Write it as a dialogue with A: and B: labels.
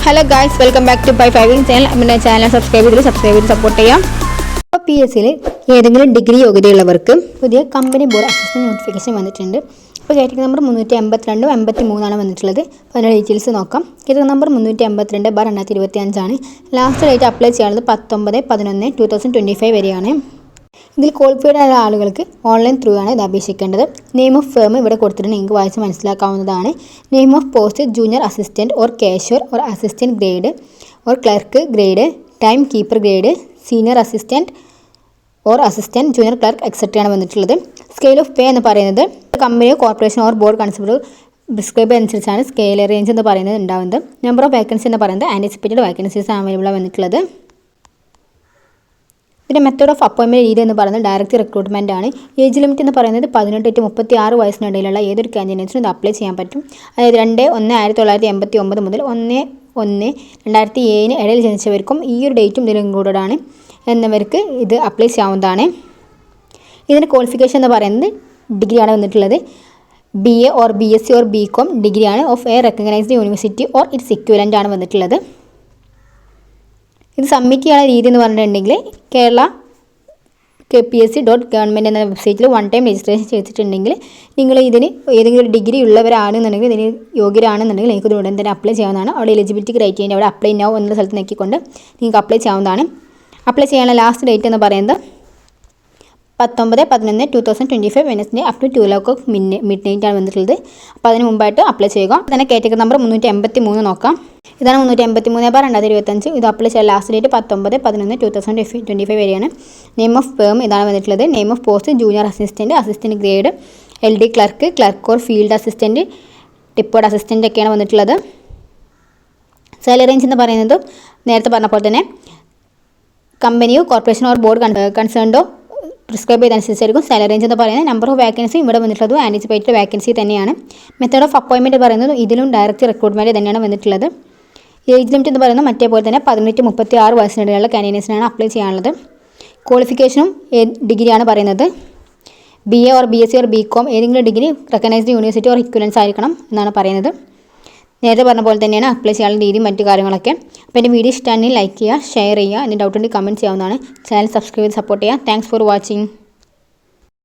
A: Hello guys, welcome back to പൈ ഫൈവിംഗ് channel. നമ്മുടെ ചാനൽ സബ്സ്ക്രൈബ് ചെയ്ത് സപ്പോർട്ട് ചെയ്യാം. ഇപ്പോൾ PSCയിൽ ഏതെങ്കിലും ഡിഗ്രി യോഗ്യതയുള്ളവർക്ക് പുതിയ കമ്പനി ബോർഡ് അസിസ്റ്റൻറ്റ് നോട്ടിഫിക്കേഷൻ വന്നിട്ടുണ്ട്. ഇപ്പോൾ കേറ്റഗറി നമ്പർ 352 53 വന്നിട്ടുള്ളത്. അപ്പോൾ അതിൻ്റെ ഡീറ്റെയിൽസ് നോക്കാം. കേറ്റഗറി നമ്പർ 352/2025 ആണ്. ലാസ്റ്റ് ഡേറ്റ് അപ്ലൈ ചെയ്യാനുള്ളത് 19/11/2025 വരെയാണ്. ഇതിൽ ക്വാളിഫൈഡ് ആയ ആളുകൾക്ക് ഓൺലൈൻ ത്രൂ ആണ് ഇത് അപേക്ഷിക്കേണ്ടത്. നെയിം ഓഫ് ഫേം ഇവിടെ കൊടുത്തിട്ട് നിങ്ങൾക്ക് വായിച്ച് മനസ്സിലാക്കാവുന്നതാണ്. Name of post junior assistant or cashier or assistant grade or clerk grade, time keeper grade, senior assistant or assistant junior clerk എക്സെട്രയാണ് വന്നിട്ടുള്ളത്. സ്കെയിൽ ഓഫ് പേ എന്ന് പറയുന്നത് company corporation or board consider prescribe അനുസരിച്ചാണ് scale range എന്ന് പറയുന്നത് ഉണ്ടാവുന്നത്. Number of vacancy എന്ന് പറയുന്നത് ആൻറ്റിസിപ്പേറ്റഡ് വേക്കൻസീസ് അവൈലബിൾ വന്നിട്ടുള്ളത്. ഇതിൻ്റെ മെത്തേഡ് ഓഫ് അപ്പോയിൻമെൻറ്റ് രീതി എന്ന് പറയുന്നത് ഡയറക്റ്റ് റിക്രൂട്ട്മെൻറ്റ് ആണ്. ഏജ് ലിമിറ്റ് എന്ന് പറയുന്നത് 18 to 36 വയസ്സിനിടയിലുള്ള ഏതൊരു കാൻഡിഡേറ്റ്സിനും ഇത് അപ്ലൈ ചെയ്യാൻ പറ്റും. അതായത് 2/1/1989 മുതൽ 1/1/2007 ഇടയിൽ ജനിച്ചവർക്കും ഈ ഒരു ഡേറ്റും ഇതിൽ ഇൻക്ലൂഡഡ് ആണ് എന്നവർക്ക് ഇത് അപ്ലൈ ചെയ്യാവുന്നതാണ്. ഇതിൻ്റെ ക്വാളിഫിക്കേഷൻ എന്ന് പറയുന്നത് ഡിഗ്രിയാണ് വന്നിട്ടുള്ളത്. BA or BSc or BCom ഡിഗ്രിയാണ് of A recognised university or it's equivalent ആണ് വന്നിട്ടുള്ളത്. ഇത് സബ്മിറ്റ് ചെയ്യാനുള്ള രീതി എന്ന് പറഞ്ഞിട്ടുണ്ടെങ്കിൽ കേരള KPSC.Government എന്ന വെബ്സൈറ്റിൽ 1 ടൈം രജിസ്ട്രേഷൻ ചെയ്തിട്ടുണ്ടെങ്കിൽ നിങ്ങൾ ഇതിന് ഏതെങ്കിലും ഒരു ഡിഗ്രി ഉള്ളവരാണെന്നുണ്ടെങ്കിൽ ഇതിന് യോഗ്യരാണെന്നുണ്ടെങ്കിൽ നിങ്ങൾക്ക് ഇത് ഉടൻ തന്നെ അപ്ലൈ ചെയ്യാവുന്നതാണ്. അവിടെ എലിജിബിലിറ്റി ക്രൈറ്റീരിയ അവിടെ അപ്ലൈ നൗ എന്നുള്ള സ്ഥലത്ത് നോക്കിക്കൊണ്ട് നിങ്ങൾക്ക് അപ്ലൈ ചെയ്യാവുന്നതാണ്. അപ്ലൈ ചെയ്യാനുള്ള ലാസ്റ്റ് ഡേറ്റ് എന്ന് പറയുന്നത് 19/11/2025 Wednesday up to 2 midnight ആണ് വന്നിട്ടുള്ളത്. അപ്പോൾ അതിന് മുമ്പായിട്ട് അപ്ലൈ ചെയ്യുക. തന്നെ കാറ്റഗറി നമ്പർ 383 നോക്കാം. ഇതാണ് 383/2025. ഇത് അപ്ലൈ ചെയ്യാൻ ലാസ്റ്റ് ഡേറ്റ് 19/11/2025 വരെയാണ്. നെയിം ഓഫ് ഫേം ഇതാണ് വന്നിട്ടുള്ളത്. Name of post junior assistant grade, LD clerk, clerk or field assistant, deport assistant ഒക്കെയാണ് വന്നിട്ടുള്ളത്. സാലറി റേഞ്ച് എന്ന് പറയുന്നത് നേരത്തെ പറഞ്ഞ പോലെ തന്നെ കമ്പനിയോ കോർപ്പറേഷൻ ഓർ ബോർഡ് കൺസേൺഡോ പ്രിസ്ക്രൈബ് ചെയ്തനുസരിച്ചായിരിക്കും സാലറി റേഞ്ച് എന്ന് പറയുന്നത്. നമ്പർ ഓഫ് വേക്കൻസി ഇവിടെ വന്നിട്ടുള്ളത് ആൻറ്റിസിപ്പേറ്റഡ് വേക്കൻസി തന്നെയാണ്. മെത്തേഡ് ഓഫ് അപ്പോയിൻമെൻറ്റ് പറയുന്നത് ഇതിലും ഡയറക്റ്റ് റിക്രൂട്ട്മെൻറ്റ് തന്നെയാണ് വന്നിട്ടുള്ളത്. ഏജ് ലിമിറ്റ് എന്ന് പറയുന്നത് മറ്റേ പോലെ തന്നെ 18 to 36 വയസ്സിനിടയിലുള്ള കാൻഡിഡേറ്റ്സിനാണ് അപ്ലൈ ചെയ്യാനുള്ളത്. ക്വാളിഫിക്കേഷനും ഡിഗ്രിയാണ് പറയുന്നത്. BA or BSc or BCom ഏതെങ്കിലും ഡിഗ്രി റെക്കഗ്നൈസ്ഡ് യൂണിവേഴ്സിറ്റി ഓർ ഇക്വലൻസ് ആയിരിക്കണം എന്നാണ് പറയുന്നത്. നേരത്തെ പറഞ്ഞ പോലെ തന്നെയാണ് അപ്ലൈ ചെയ്യാനുള്ള രീതിയും മറ്റു കാര്യങ്ങളൊക്കെ. അപ്പോൾ എൻ്റെ വീഡിയോ ഇഷ്ടമാണെങ്കിൽ ലൈക്ക് ചെയ്യുക, ഷെയർ ചെയ്യുക, എൻ്റെ ഡൗട്ട് ഉണ്ടെങ്കിൽ കമൻറ്റ് ചെയ്യാവുന്നതാണ്. ചാനൽ സബ്സ്ക്രൈബ് ചെയ്ത് സപ്പോർട്ട് ചെയ്യുക. Thanks for watching.